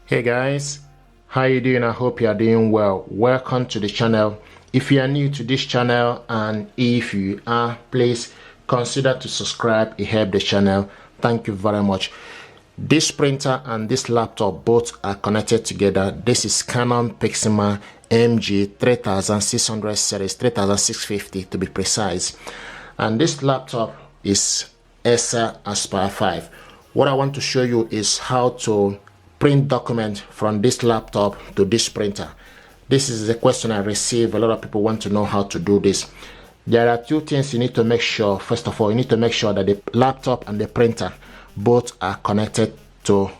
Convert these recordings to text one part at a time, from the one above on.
Hey guys, how you doing? I hope you are doing well. Welcome to the channel. If you are new to this channel, and if you are, please consider to subscribe. It helps the channel. Thank you very much. This printer and this laptop both are connected together. This is Canon Pixma MG3600 series, 3650 to be precise, and this laptop is Aspire 5. What I want to show you is how to print document from this laptop to this printer. This is a question I receive. A lot of people want to know how to do this. There are two things you need to make sure. First of all, you need to make sure that the laptop and the printer both are connected to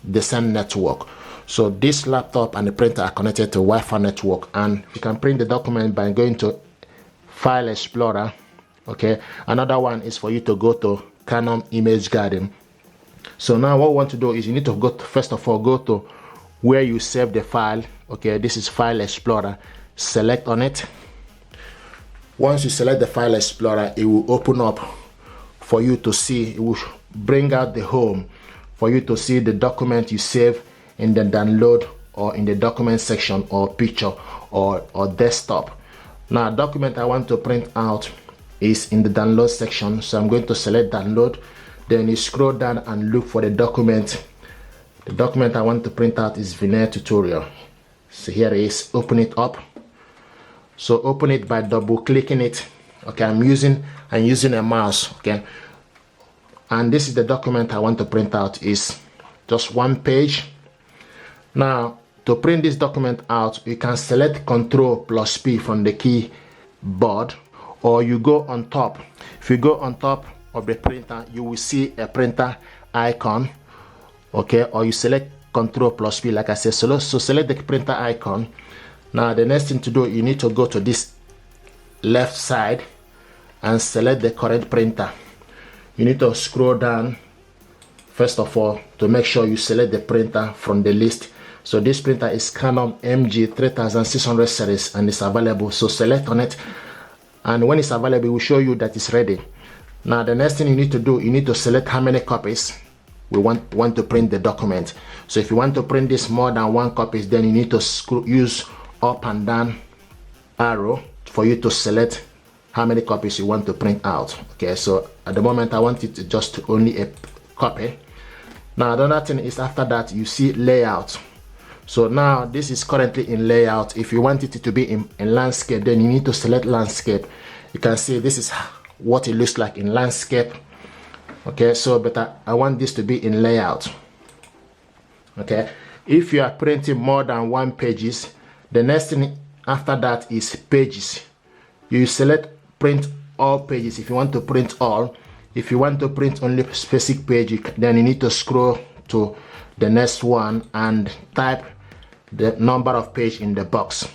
the same network. So this laptop and the printer are connected to Wi-Fi network, and you can print the document by going to File Explorer. Okay, another one is for you to go to Canon Image Garden. So now what we want to do is you need to go to, first of all, go to where you save the file. Okay, this is File Explorer. Select on it. Once you select the File Explorer, it will open up for you to see. It will bring out the home for you to see the document you save in the download or in the document section or picture or desktop. Now, document I want to print out is in the download section, so I'm going to select download. Then you scroll down and look for the document. The document I want to print out is veneer tutorial. So here it is. Open it up. So open it by double clicking it. Okay, I'm using a mouse. Okay, and this is the document I want to print out. Is just one page. Now, to print this document out, you can select Ctrl+P from the keyboard, or you go on top. If you go on top of the printer, you will see a printer icon. Okay, or you select Ctrl+P like I said. So select the printer icon. Now the next thing to do, you need to go to this left side and select the correct printer. You need to scroll down first of all to make sure you select the printer from the list. So this printer is Canon MG3600 series and it's available. So select on it, and when it's available, it will show you that it's ready. Now the next thing you need to do, you need to select how many copies we want to print the document. So if you want to print this more than one copies, then you need to use up and down arrow for you to select how many copies you want to print out. Okay, so at the moment I want it to just only a copy. Now another thing is, after that you see layout. So now this is currently in layout. If you want it to be in landscape, then you need to select landscape. You can see this is what it looks like in landscape. Okay, so but I want this to be in layout. Okay, if you are printing more than one pages, the next thing after that is pages. You select print all pages if you want to print all. If you want to print only specific page, then you need to scroll to the next one and type the number of page in the box.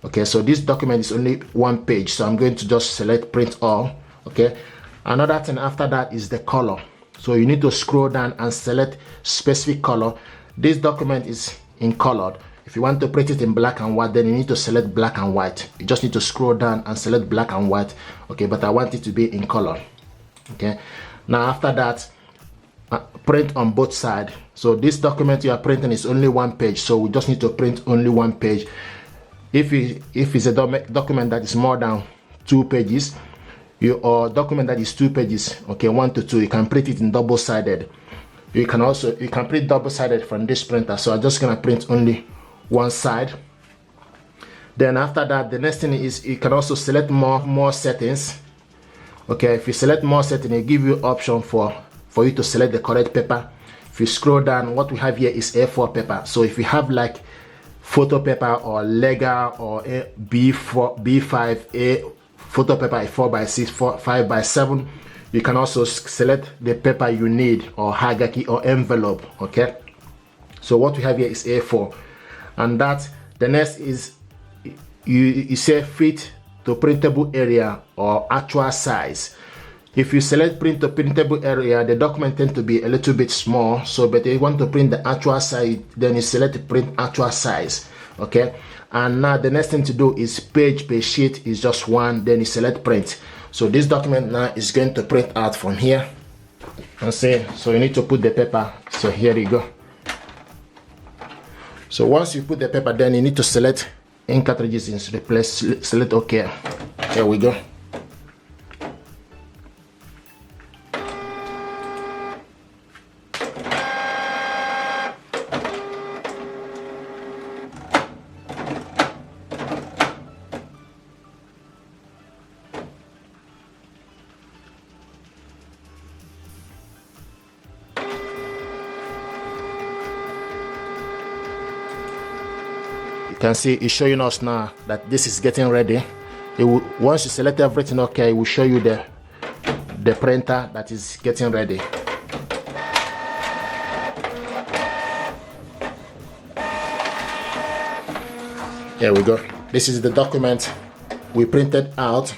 Okay, so this document is only one page, so I'm going to just select print all. Okay, another thing after that is the color. So you need to scroll down and select specific color. This document is in colored. If you want to print it in black and white, then you need to select black and white. You just need to scroll down and select black and white. Okay, but I want it to be in color. Okay, now after that, print on both sides. So this document you are printing is only one page, so we just need to print only one page. If it's a document that is more than 2 pages, or document that is 2 pages, okay, 1 to 2, you can print it in double-sided. You can print double-sided from this printer. So I'm just gonna print only one side. Then after that, the next thing is you can also select more settings. Okay, if you select more settings, it give you option for you to select the correct paper. If you scroll down, what we have here is A4 paper. So if you have like photo paper or Lega or B5A photo paper, 4x6, 5x7, you can also select the paper you need, or hagaki or envelope. Okay, so what we have here is A4, and that the next is you say fit to printable area or actual size. If you select print to printable area, the document tends to be a little bit small. So but if you want to print the actual size, then you select print actual size. Okay, and now the next thing to do is page per sheet is just one, then you select print. So this document now is going to print out from here. And see, so you need to put the paper. So here you go. So once you put the paper, then you need to select ink cartridges in replace, select OK. Here we go. You can see it's showing us now that this is getting ready. It will, once you select everything okay, it will show you the printer that is getting ready. Here we go. This is the document we printed out,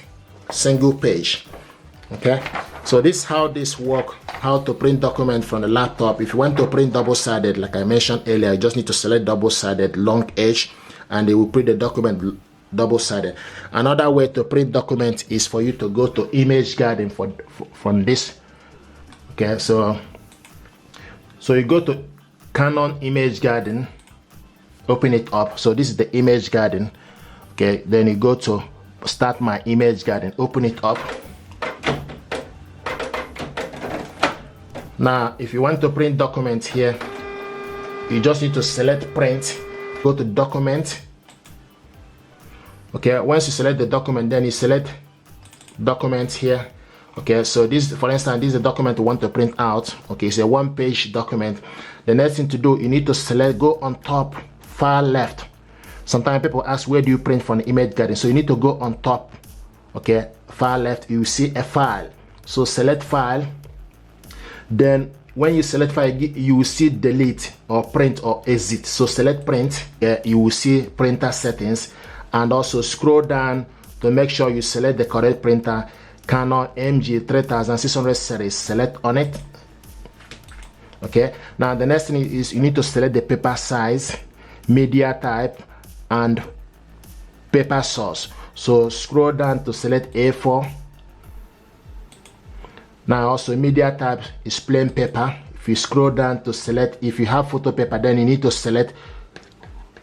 single page. Okay, so this is how this works, how to print document from the laptop. If you want to print double-sided, like I mentioned earlier, you just need to select double-sided long edge and they will print the document double-sided. Another way to print document is for you to go to image garden from this. Okay, so you go to Canon image garden, open it up. So this is the image garden. Okay, then you go to start my image garden, open it up. Now if you want to print document here, you just need to select print, go to document. Okay, once you select the document, then you select document here. Okay, so this, for instance, this is the document you want to print out. Okay, it's a one-page document. The next thing to do, you need to select, go on top, far left. Sometimes people ask, where do you print from the image garden? So you need to go on top. Okay, far left, you see a file. So select file. Then when you select file, you will see delete or print or exit. So select print. You will see printer settings, and also scroll down to make sure you select the correct printer. Canon MG3650 series, select on it. Okay, now the next thing is you need to select the paper size, media type, and paper source. So scroll down to select A4. Now also media type is plain paper. If you scroll down to select, if you have photo paper, then you need to select,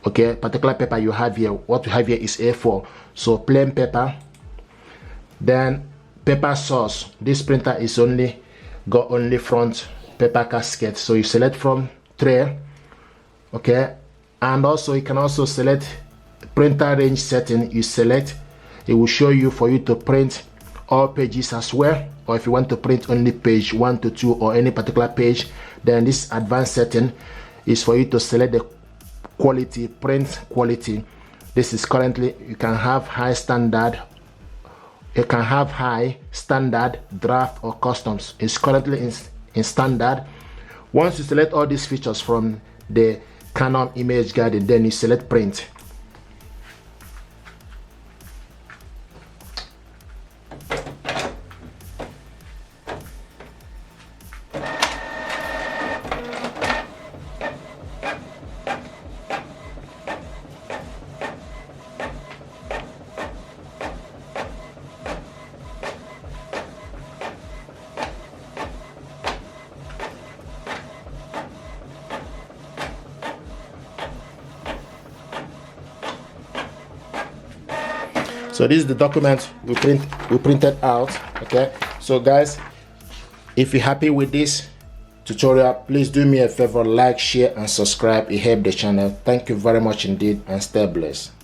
okay, particular paper you have here. What you have here is A4, so plain paper. Then paper source, this printer is only got only front paper casket, so you select from tray. Okay, and also you can also select printer range setting. You select, it will show you for you to print all pages as well, or if you want to print only page 1 to 2 or any particular page, then this advanced setting is for you to select the quality, print quality. This is currently, you can have high standard, you can have high, standard, draft, or customs. It's currently in standard. Once you select all these features from the Canon image garden, then you select print. So this is the document we printed out. Okay, so guys, if you're happy with this tutorial, please do me a favor, like, share, and subscribe. It helps the channel. Thank you very much indeed, and stay blessed.